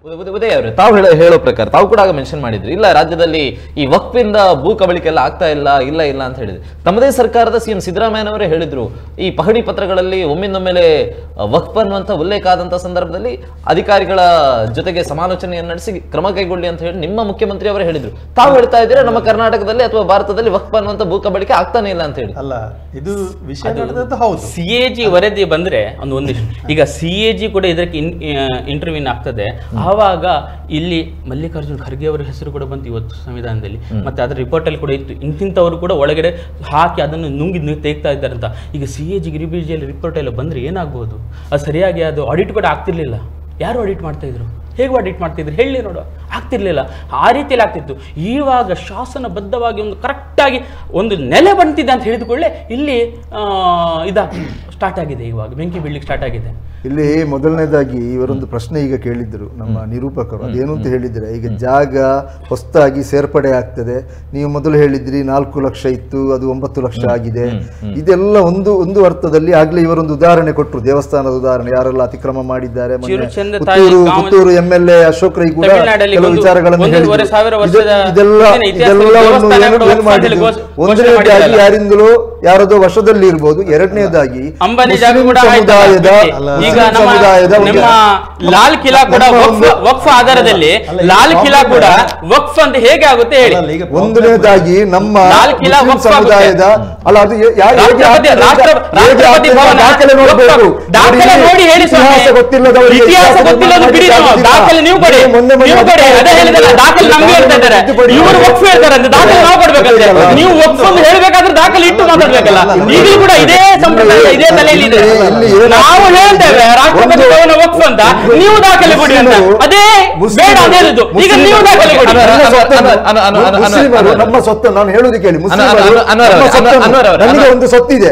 ಉದಯ ಅವರೇ, ತಾವು ಹೇಳೋ ಪ್ರಕಾರ ತಾವು ಕೂಡ ಆಗ ಮೆನ್ಷನ್ ಮಾಡಿದ್ರಿ, ಇಲ್ಲ ರಾಜ್ಯದಲ್ಲಿ ಈ ವಕ್ಫಿಂದ ಭೂ ಕಬಳಿಕೆ ಎಲ್ಲ ಆಗ್ತಾ ಇಲ್ಲ ಅಂತ ಹೇಳಿದ್ರಿ. ತಮ್ಮದೇ ಸರ್ಕಾರದ ಸಿಎಂ ಸಿದ್ದರಾಮಯ್ಯನವರೇ ಹೇಳಿದ್ರು, ಈ ಪಹಣಿ ಪತ್ರಗಳಲ್ಲಿ ಒಮ್ಮಿಂದೊಮ್ಮೆಲೆ ವಕ್ಫ್ ಅನ್ನುವಂಥ ಉಲ್ಲೇಖ ಆದಂತಹ ಸಂದರ್ಭದಲ್ಲಿ ಅಧಿಕಾರಿಗಳ ಜೊತೆಗೆ ಸಮಾಲೋಚನೆಯನ್ನು ನಡೆಸಿ ಕ್ರಮ ಕೈಗೊಳ್ಳಿ ಅಂತ ಹೇಳಿ ನಿಮ್ಮ ಮುಖ್ಯಮಂತ್ರಿ ಅವರೇ ಹೇಳಿದ್ರು. ತಾವು ಹೇಳ್ತಾ ಇದ್ದೀರಾ ನಮ್ಮ ಕರ್ನಾಟಕದಲ್ಲಿ ಅಥವಾ ಭಾರತದಲ್ಲಿ ವಕ್ಫ್ ಅನ್ನುವಂಥ ಭೂ ಕಬಳಿಕೆ ಆಗ್ತಾನೆ ಇಲ್ಲ ಅಂತ ಹೇಳಿ. ಅಲ್ಲ, ಇದು ವಿಷಯ ಹೌದು. ಸಿಎಜಿ ವರದಿ ಬಂದ್ರೆ ಒಂದಿಷ್ಟು ಈಗ ಸಿಎಜಿ ಕೂಡ ಇದಕ್ಕೆ ಇಂಟರ್ವ್ಯೂನ್ ಆಗ್ತದೆ. ಆವಾಗ ಇಲ್ಲಿ ಮಲ್ಲಿಕಾರ್ಜುನ್ ಖರ್ಗೆ ಅವರ ಹೆಸರು ಕೂಡ ಬಂತು ಇವತ್ತು ಸಂವಿಧಾನದಲ್ಲಿ, ಮತ್ತೆ ಅದರ ರಿಪೋರ್ಟ್ ಅಲ್ಲಿ ಕೂಡ ಇತ್ತು. ಇಂತಿಂತವರು ಕೂಡ ಒಳಗಡೆ ಹಾಕಿ ಅದನ್ನು ನುಂಗಿ ತೆಗ್ತಾ ಇದ್ದಾರೆ ಅಂತ. ಈಗ ಸಿಎಜಿ ರಿಬಿಜಿಯಲ್ಲಿ ರಿಪೋರ್ಟ್ ಎಲ್ಲ ಬಂದ್ರೆ ಏನಾಗಬಹುದು? ಅದು ಸರಿಯಾಗಿ ಅದು ಆಡಿಟ್ ಕೂಡ ಆಗ್ತಿರ್ಲಿಲ್ಲ. ಯಾರು ಆಡಿಟ್ ಮಾಡ್ತಾ ಇದ್ರು? ಹೇಗೆ ಆಡಿಟ್ ಮಾಡ್ತಿದ್ರು ಹೇಳಿ ನೋಡು, ಆಗ್ತಿರ್ಲಿಲ್ಲ. ಆ ರೀತಿಯಲ್ಲಿ ಆಗ್ತಿತ್ತು. ಇವಾಗ ಶಾಸನಬದ್ಧವಾಗಿ ಒಂದು ಕರೆಕ್ಟಾಗಿ ಒಂದು ನೆಲೆ ಬಂತಿದೆ ಅಂತ ಹೇಳಿದುಕೊಳ್ಳೆ ಇಲ್ಲಿ ಸ್ಟಾರ್ಟ್ ಆಗಿದೆ. ಇವಾಗ ಬೆಂಕಿ ಬೀಳ್ಲಿಕ್ಕೆ ಸ್ಟಾರ್ಟ್ ಆಗಿದೆ. ಇಲ್ಲಿ ಮೊದಲನೇದಾಗಿ ಇವರೊಂದು ಪ್ರಶ್ನೆ ಈಗ ಕೇಳಿದ್ರು ನಮ್ಮ ನಿರೂಪಕರು. ಅದೇನು ಅಂತ ಹೇಳಿದ್ರೆ, ಈಗ ಜಾಗ ಹೊಸದಾಗಿ ಸೇರ್ಪಡೆ ಆಗ್ತದೆ. ನೀವು ಮೊದಲು ಹೇಳಿದ್ರಿ 4 ಲಕ್ಷ ಇತ್ತು, ಅದು 9 ಲಕ್ಷ ಆಗಿದೆ. ಇದೆಲ್ಲ ಒಂದು ಅರ್ಥದಲ್ಲಿ ಆಗ್ಲೇ ಇವರೊಂದು ಉದಾಹರಣೆ ಕೊಟ್ಟರು, ದೇವಸ್ಥಾನದ ಉದಾಹರಣೆ, ಯಾರೆಲ್ಲ ಅತಿಕ್ರಮ ಮಾಡಿದ್ದಾರೆ. ಪುತ್ತೂರು MLA ಅಶೋಕ್ ರೈ ಕೂಡ ಕೆಲವು ವಿಚಾರಗಳನ್ನು ಒಂದನೇದಾಗಿ ಯಾರಿಂದಲೂ ಯಾರದೋ ವಶದಲ್ಲಿ ಇರ್ಬೋದು. ಎರಡನೇದಾಗಿ ಲಾಲ್ ಕಿಲಾ ಕೂಡ ವಕ್ಫ್ ಆಧಾರದಲ್ಲಿ ಲಾಲ್ ಕಿಲಾ ಕೂಡ ವಕ್ಫ್ ಅಂತ ಹೇಗೆ ಆಗುತ್ತೆ ಹೇಳಿ. ಒಂದನೇದಾಗಿ ನಮ್ಮ ಲಾಲ್ ಕಿಲಾ ಸಮುದಾಯದ ಅಲ್ಲ, ಅದು ದಾಖಲೆ ನೋಡಬೇಕು. ದಾಖಲೆ ನೋಡಿ ಹೇಳಿ, ಗೊತ್ತಿಲ್ಲದವರು ಇತಿಹಾಸ ಗೊತ್ತಿಲ್ಲದ ಬಿಡಿ, ದಾಖಲೆ ನೀವು ಕೊಡಿ. ಅದೇ ಹೇಳಿದಲ್ಲ, ದಾಖಲೆ ನಮ್ಗೆ ಹೇಳ್ತಾ ಇದ್ದಾರೆ. ಇವರು ವಕ್ಫ್ ಹೇಳ್ತಾರೆ ಅಂತ ದಾಖಲೆ ನಾವು ಕೊಡ್ಬೇಕಂತೆ. ನೀವು ವಕ್ಫ್ ಅಂತ ಹೇಳ್ಬೇಕಾದ್ರೆ ದಾಖಲೆ ಇಟ್ಟು ಮಾತಾಡ್ಬೇಕಲ್ಲ. ಈಗಲೂ ಕೂಡ ಇದೇ ಸಂಪ್ರದಾಯ ಇದೇ ತಲೆಯಲ್ಲಿ ಇದೆ. ನಾವು ಹೇಳ್ತೇವೆ ರಾಷ್ಟ್ರಪತಿ ಭವನ ವಕ್ಫ್ ಅಂತ, ನೀವು ದಾಖಲೆ ಕೊಡಿ ಅಂತ. ಅದೇ ಬೇಡ, ಅದೇ ಈಗ ನೀವು ದಾಖಲೆ ಕೊಡಿ. ನಮ್ಮ ಸೊತ್ತು ನಾನು ಹೇಳುವುದು ಕೇಳಿ, ನನಗೆ ಒಂದು ಸೊತ್ತಿದೆ,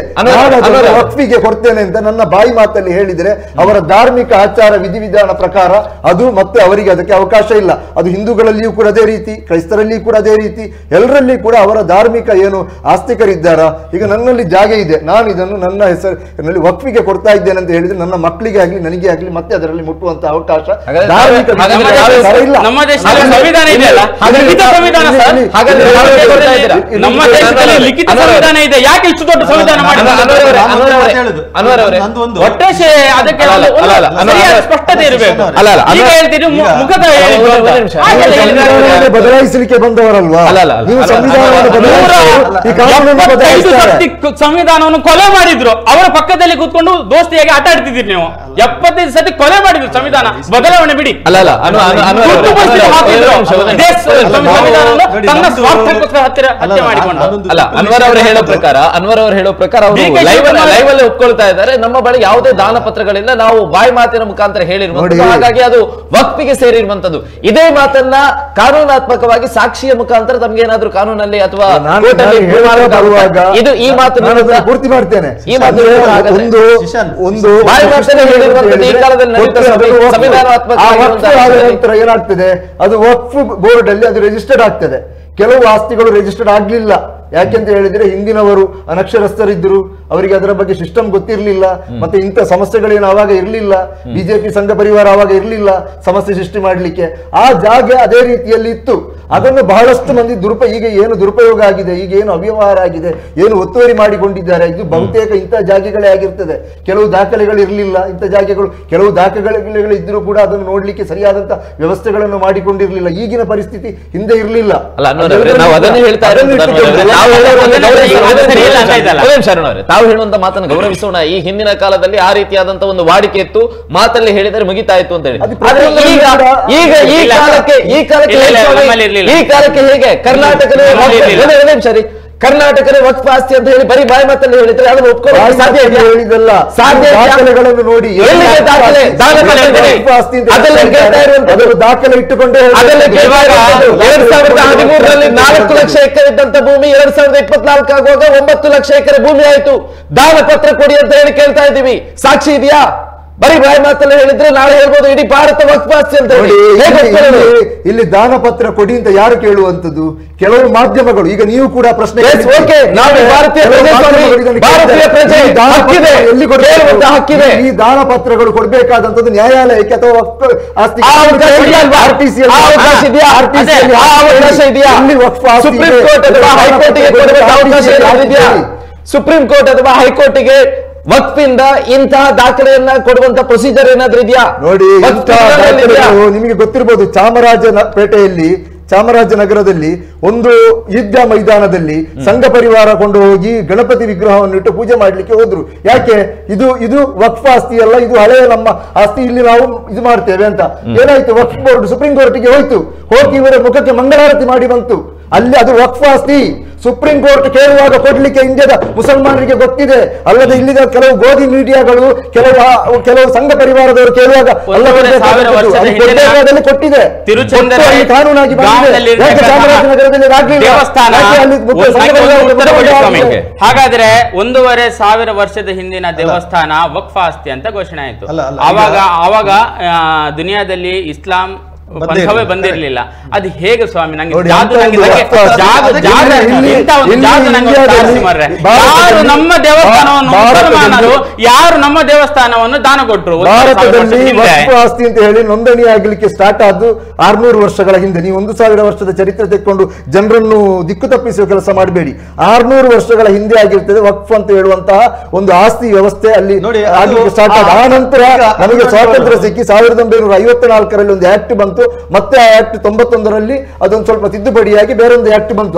ವಕ್ಫಿಗೆ ಕೊಡ್ತೇನೆ ಅಂತ ನನ್ನ ಬಾಯಿ ಮಾತಲ್ಲಿ ಹೇಳಿದ್ರೆ ಅವರ ಧಾರ್ಮಿಕ ಆಚಾರ ವಿಧಿವಿಧಾನ ಪ್ರಕಾರ ಅದು ಮತ್ತೆ ಅವರಿಗೆ ಅದಕ್ಕೆ ಅವಕಾಶ ಇಲ್ಲ. ಅದು ಹಿಂದೂಗಳಲ್ಲಿಯೂ ಕೂಡ ಅದೇ ರೀತಿ, ಕ್ರೈಸ್ತರಲ್ಲಿಯೂ ಕೂಡ ಅದೇ ರೀತಿ, ಎಲ್ಲರಲ್ಲಿ ಕೂಡ ಅವರ ಧಾರ್ಮಿಕ ಏನು ಆಸ್ತಿಕರಿದ್ದಾರಾ. ಈಗ ನನ್ನಲ್ಲಿ ಜಾಗ ಇದೆ, ನಾನು ಇದನ್ನು ನನ್ನ ಹೆಸರಿನಲ್ಲಿ ವಕ್ಫಿಗೆ ಕೊಡ್ತಾ ಇದ್ದೇನೆ ಅಂತ ಹೇಳಿದ್ರೆ ನನ್ನ ಮಕ್ಕಳಿಗೆ ಆಗ್ಲಿ ನನಗೆ ಆಗ್ಲಿ ಮತ್ತೆ ಅದರಲ್ಲಿ ಮುಟ್ಟುವಂತ ಅವಕಾಶ ಧಾರ್ಮಿಕ ಇಲ್ಲ. ನಮ್ಮ ದೇಶದಲ್ಲಿ ಸಂವಿಧಾನ ಇದೆಯಲ್ಲ, ಲಿಖಿತ ಸಂವಿಧಾನ ಸರ್. ನಮ್ಮ ದೇಶದಲ್ಲಿ ಲಿಖಿತ ಸಂವಿಧಾನ ಇದೆ. ಯಾಕೆ ಇಷ್ಟು ದೊಡ್ಡ ಸಂವಿಧಾನ ಮಾಡಿದ್ದಾರೆ? ಒಟ್ಟೆ ಅದಕ್ಕೆ ಸ್ಪಷ್ಟತೆ ಇರಬೇಕು. ಈಗ ಹೇಳ್ತೀರಿ ಮುಖದ ಬದಲಾಯಿಸಲಿಕ್ಕೆ ಬಂದವರಲ್ವಾ ನೀವು? ಸಂವಿಧಾನವನ್ನು ಕೊಲೆ ಮಾಡಿದ್ರು, ಅವರ ಪಕ್ಕದಲ್ಲಿ ಕೂತ್ಕೊಂಡು ದೋಸ್ತಿಯಾಗಿ ಆಟ ಆಡ್ತಿದ್ದೀರಿ ನೀವು. 75 ಸತಿ ಕೊಲೆ ಮಾಡಿದ್ರು ಸಂವಿಧಾನ, ಬದಲಾವಣೆ ಬಿಡಿ. ತನ್ನ ಸ್ವಾರ್ಥಕ್ಕೋಸ್ಕರ ಹತ್ಯೆ ಮಾಡಿಕೊಂಡು ಅಲ್ಲ. ಅನ್ವರ್ ಅವರು ಹೇಳೋ ಪ್ರಕಾರ ಅವರು ಲೈವ್ ಅಲ್ಲಿ ಒಪ್ಕೊಳ್ತಾ ಇದ್ದಾರೆ, ನಮ್ಮ ಬಳಿ ಯಾವುದೇ ದಾನ ಪತ್ರಗಳಿಲ್ಲ, ನಾವು ಬಾಯಿ ಮಾತಿನ ಮುಖಾಂತರ ಹೇಳಿರುವಂತದ್ದು, ಹಾಗಾಗಿ ಅದು ವಕ್ಫಿಗೆ ಸೇರಿರುವಂತದ್ದು. ಇದೇ ಮಾತನ್ನ ಕಾನೂನಾತ್ಮಕವಾಗಿ ಸಾಕ್ಷಿಯ ಮುಖಾಂತರ ತಮ್ಗೆ ಏನಾದ್ರೂ ಕಾನೂನಲ್ಲಿ ಅಥವಾ ಇದು ಈ ಮಾತು ಪೂರ್ತಿ ಮಾಡ್ತೇನೆ. ಈ ಮಾತು ಒಂದು ಬಾಯಿ ಮಾತನ್ನ ಹೇಳಿರುವಂತದ್ದು ಈ ಕಾಲದಲ್ಲಿ ನಂತರ ಏನಾಗ್ತದೆ, ಅದು ವಕ್ಫ್ ಬೋರ್ಡ್ ಅಲ್ಲಿ ಅದು ರಿಜಿಸ್ಟರ್ಡ್ ಆಗ್ತದೆ. ಕೆಲವು ಆಸ್ತಿಗಳು ರಿಜಿಸ್ಟರ್ಡ್ ಆಗ್ಲಿಲ್ಲ. ಯಾಕೆಂತ ಹೇಳಿದ್ರೆ ಹಿಂದಿನವರು ಅನಕ್ಷರಸ್ಥರಿದ್ರು, ಅವರಿಗೆ ಅದರ ಬಗ್ಗೆ ಸಿಸ್ಟಮ್ ಗೊತ್ತಿರಲಿಲ್ಲ, ಮತ್ತೆ ಇಂಥ ಸಮಸ್ಯೆಗಳೇನು ಅವಾಗ ಇರಲಿಲ್ಲ. ಬಿಜೆಪಿ ಸಂಘ ಪರಿವಾರ ಅವಾಗ ಇರಲಿಲ್ಲ ಸಮಸ್ಯೆ ಸೃಷ್ಟಿ ಮಾಡ್ಲಿಕ್ಕೆ. ಆ ಜಾಗ ಅದೇ ರೀತಿಯಲ್ಲಿ ಇತ್ತು. ಅದನ್ನು ಬಹಳಷ್ಟು ಮಂದಿ ಈಗ ಏನು ದುರುಪಯೋಗ ಆಗಿದೆ, ಈಗ ಏನು ಅವ್ಯವಹಾರ ಆಗಿದೆ, ಏನು ಒತ್ತುವರಿ ಮಾಡಿಕೊಂಡಿದ್ದಾರೆ, ಇದು ಬಹುತೇಕ ಇಂಥ ಜಾಗಗಳೇ ಆಗಿರ್ತದೆ. ಕೆಲವು ದಾಖಲೆಗಳು ಇರಲಿಲ್ಲ, ಇಂಥ ಜಾಗಗಳು ಕೆಲವು ದಾಖಲೆಗಳು ಇದ್ರೂ ಕೂಡ ಅದನ್ನು ನೋಡ್ಲಿಕ್ಕೆ ಸರಿಯಾದಂತ ವ್ಯವಸ್ಥೆಗಳನ್ನು ಮಾಡಿಕೊಂಡಿರಲಿಲ್ಲ. ಈಗಿನ ಪರಿಸ್ಥಿತಿ ಹಿಂದೆ ಇರಲಿಲ್ಲ. ತಾವು ಹೇಳುವಂತ ಮಾತನ್ನು ಗೌರವಿಸೋಣ. ಈ ಹಿಂದಿನ ಕಾಲದಲ್ಲಿ ಆ ರೀತಿಯಾದಂತಹ ಒಂದು ವಾಡಿಕೆ ಇತ್ತು, ಮಾತಲ್ಲಿ ಹೇಳಿದರೆ ಮುಗಿತಾ ಇತ್ತು ಅಂತ ಹೇಳಿ. ಈ ಕಾಲಕ್ಕೆ ಹೇಗೆ ಕರ್ನಾಟಕದ ವಕ್ಫ್ ಆಸ್ತಿ ಅಂತ ಹೇಳಿ ಬರೀ ಬಾಯಿ ಮಾತಲ್ಲಿ ಹೇಳಿದ್ರೆ ಅದನ್ನು ಒಪ್ಕೊಳ್ಳೋಕೆ ಸಾಧ್ಯ ಹೇಳಿದಲ್ಲ. ದಾಖಲೆಗಳನ್ನು ನೋಡಿ ದಾಖಲೆ ಇಟ್ಟುಕೊಂಡು 2013ರಲ್ಲಿ 4 ಲಕ್ಷ ಎಕರೆ ಇದ್ದಂತ ಭೂಮಿ 2024 ಆಗುವಾಗ 9 ಲಕ್ಷ ಎಕರೆ ಭೂಮಿ ಆಯ್ತು. ದಾನ ಪತ್ರ ಕೊಡಿ ಅಂತ ಹೇಳಿ ಕೇಳ್ತಾ ಇದ್ದೀವಿ. ಸಾಕ್ಷಿ ಇದೆಯಾ? ಬರೀ ಬಾಯಿ ಮಾತಲ್ಲ ಹೇಳಿದ್ರೆ ನಾಳೆ ಹೇಳ್ಬೋದು ಇಡೀ ಭಾರತ ವಕ್ಫ್ ಆಸ್ತಿ ಅಂತ ಹೇಳಿ. ಇಲ್ಲಿ ದಾನ ಪತ್ರ ಕೊಡಿ ಅಂತ ಯಾರು ಕೇಳುವಂತದ್ದು? ಕೆಲವು ಮಾಧ್ಯಮಗಳು. ಈಗ ನೀವು ಕೂಡ ಪ್ರಶ್ನೆ ಹಕ್ಕಿದೆ, ಈ ದಾನ ಪತ್ರಗಳು ಕೊಡ್ಬೇಕಾದಂತದ್ದು ನ್ಯಾಯಾಲಯಕ್ಕೆ ಅಥವಾ ಆಸ್ತಿ ಸುಪ್ರೀಂ ಕೋರ್ಟ್ ಅಥವಾ ಹೈಕೋರ್ಟಿಗೆ ವಕ್ಫಿಂದ ಇಂತಹ ದಾಖಲೆಯನ್ನ ಕೊಡುವಂತ ಪ್ರೊಸೀಜರ್ ಏನಾದ್ರೂ ಇದೆಯಾ? ನೋಡಿ, ನಿಮಗೆ ಗೊತ್ತಿರಬಹುದು, ಚಾಮರಾಜನಗರದಲ್ಲಿ ಒಂದು ಯುದ್ಧ ಮೈದಾನದಲ್ಲಿ ಸಂಘ ಪರಿವಾರ ಕೊಂಡು ಹೋಗಿ ಗಣಪತಿ ವಿಗ್ರಹವನ್ನು ಇಟ್ಟು ಪೂಜೆ ಮಾಡ್ಲಿಕ್ಕೆ ಹೋದ್ರು. ಯಾಕೆ? ಇದು ವಕ್ಫ್ ಆಸ್ತಿ ಅಲ್ಲ, ಇದು ಹಳೆಯ ನಮ್ಮ ಆಸ್ತಿ, ಇಲ್ಲಿ ನಾವು ಇದು ಮಾಡ್ತೇವೆ ಅಂತ. ಏನಾಯ್ತು? ವಕ್ಫ್ ಬೋರ್ಡ್ ಸುಪ್ರೀಂ ಕೋರ್ಟ್ಗೆ ಹೋಯ್ತು, ಹೋಗಿ ಇವರ ಮುಖಕ್ಕೆ ಮಂಗಳಾರತಿ ಮಾಡಿ ಬಂತು. ಅಲ್ಲಿ ಅದು ವಕ್ಫ್ ಆಸ್ತಿ. ಸುಪ್ರೀಂ ಕೋರ್ಟ್ ಕೇಳುವಾಗ ಕೊಡ್ಲಿಕ್ಕೆ ಇಂಡಿಯಾದ ಮುಸಲ್ಮಾನರಿಗೆ ಗೊತ್ತಿದೆ. ಅಲ್ಲದೆ ಇಲ್ಲಿನ ಕೆಲವು ಗೋಧಿ ಮೀಡಿಯಾಗಳು, ಕೆಲವು ಸಂಘ ಪರಿವಾರದವರು ಕೇಳುವಾಗ ಕೊಟ್ಟಿದೆ, ಕಾನೂನಾಗಿ ಚಾಮರಾಜನಗರದಲ್ಲಿ ಹಾಗಾದ್ರೆ 1,500 ವರ್ಷದ ಹಿಂದಿನ ದೇವಸ್ಥಾನ ವಕ್ಫ್ ಆಸ್ತಿ ಅಂತ ಘೋಷಣೆ ಆಯ್ತು. ಆವಾಗ ದುನಿಯಾದಲ್ಲಿ ಇಸ್ಲಾಂ ಬಂಧವೇ ಬಂದಿರಲಿಲ್ಲ. ಅದು ಹೇಗೆ ಸ್ವಾಮಿ? ನಂಗೆ ನಮ್ಮ ದೇವಸ್ಥಾನವನ್ನು ಮುಸಲ್ಮಾನರು ಯಾರು ನಮ್ಮ ದೇವಸ್ಥಾನವನ್ನು ದಾನ ಕೊಟ್ಟರು? ಭಾರತದಲ್ಲಿ ವಕ್ಫ್ ಆಸ್ತಿ ಅಂತ ಹೇಳಿ ನೋಂದಣಿ ಆಗಲಿಕ್ಕೆ ಸ್ಟಾರ್ಟ್ ಆದ್ದು 600 ವರ್ಷಗಳ ಹಿಂದೆ. ನೀವು 1000 ವರ್ಷದ ಚರಿತ್ರೆ ತೆಕ್ಕೊಂಡು ಜನರನ್ನು ದಿಕ್ಕು ತಪ್ಪಿಸುವ ಕೆಲಸ ಮಾಡಬೇಡಿ. 600 ವರ್ಷಗಳ ಹಿಂದೆ ಆಗಿರ್ತದೆ ವಕ್ಫ್ ಅಂತ ಹೇಳುವಂತಹ ಒಂದು ಆಸ್ತಿ ವ್ಯವಸ್ಥೆ ಅಲ್ಲಿ ಆಗಲಿಕ್ಕೆ ಸ್ಟಾರ್ಟ್ ಆದ. ಆ ನಂತರ ನಮಗೆ ಸ್ವಾತಂತ್ರ್ಯ ಸಿಕ್ಕಿ 1954ರಲ್ಲಿ ಒಂದು ಆಕ್ಟ್ ಬಂತು. ಮತ್ತೆ ಆ ಆಕ್ಟ್ 91ರಲ್ಲಿ ಅದೊಂದು ಸ್ವಲ್ಪ ತಿದ್ದುಪಡಿಯಾಗಿ ಬೇರೊಂದು ಆಕ್ಟ್ ಬಂತು.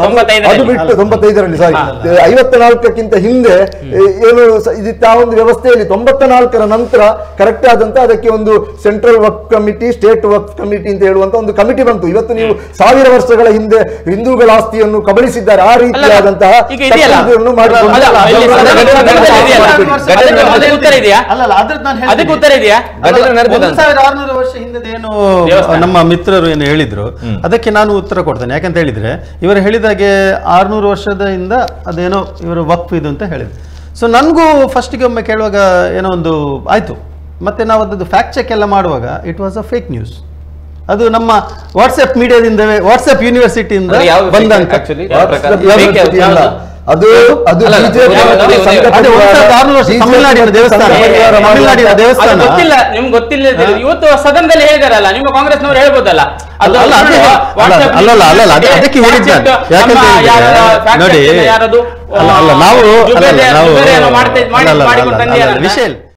ಅದು ಬಿಟ್ಟು 95ರಲ್ಲಿ, ಸಾರಿ, 54ಕ್ಕಿಂತ ಹಿಂದೆ ಏನು ಇದಿತ್ತು ಆ ಒಂದು ವ್ಯವಸ್ಥೆಯಲ್ಲಿ. 94ರ ನಂತರ ಕರೆಕ್ಟ್ ಆದಂತ ಅದಕ್ಕೆ ಒಂದು ಸೆಂಟ್ರಲ್ ವಕ್ಫ್ ಕಮಿಟಿ, ಸ್ಟೇಟ್ ವಕ್ಫ್ ಕಮಿಟಿ ಅಂತ ಹೇಳುವಂತ ಒಂದು ಕಮಿಟಿ ಬಂತು. ಇವತ್ತು ನೀವು 1000 ವರ್ಷಗಳ ಹಿಂದೆ ಹಿಂದೂಗಳ ಆಸ್ತಿಯನ್ನು ಕಬಳಿಸಿದ್ದಾರೆ, ಆ ರೀತಿಯಾದಂತಹ ಅದಕ್ಕೆ ಉತ್ತರ ಇದೆಯಾ? 1600 ವರ್ಷ ಹಿಂದೇನು ನಮ್ಮ ಮಿತ್ರರು ಏನು ಹೇಳಿದ್ರು ಅದಕ್ಕೆ ನಾನು ಉತ್ತರ ಕೊಡ್ತೇನೆ. ಯಾಕಂತ ಹೇಳಿದ್ರೆ ಇವರು ಹೇಳಿದಾಗೆ 600 ವರ್ಷದಿಂದ ಅದೇನೋ ಇವರು ವಕ್ಫ್ ಇದು ಅಂತ ಹೇಳಿದ್ರು. ಸೊ ನನಗೂ ಫಸ್ಟಿಗೆ ಒಮ್ಮೆ ಕೇಳುವಾಗ ಏನೋ ಒಂದು ಆಯ್ತು. ಮತ್ತೆ ನಾವು ಅದದ್ದು ಫ್ಯಾಕ್ಟ್ ಚೆಕ್ ಎಲ್ಲ ಮಾಡುವಾಗ it was a fake news. ಅದು ನಮ್ಮ ವಾಟ್ಸ್ಆಪ್ ಮೀಡಿಯಾದಿಂದವೇ, ವಾಟ್ಸ್ಆಪ್ ಯೂನಿವರ್ಸಿಟಿಯಿಂದ ಬಂದಂತ. ತಮಿಳುನಾಡಿನ ದೇವಸ್ಥಾನ ಗೊತ್ತಿಲ್ಲ, ನಿಮ್ಗೆ ಗೊತ್ತಿಲ್ಲ. ಇವತ್ತು ಸದನದಲ್ಲಿ ಹೇಳಿದಾರಲ್ಲ, ನಿಮ್ಮ ಕಾಂಗ್ರೆಸ್ನವರು ಹೇಳ್ಬೋದಲ್ಲ. ಅದಕ್ಕೆ ಹೇಳಿದ್ದಾರೆ. ಯಾಕಂತ ನೋಡಿ, ನಾವು ವಿಷಯ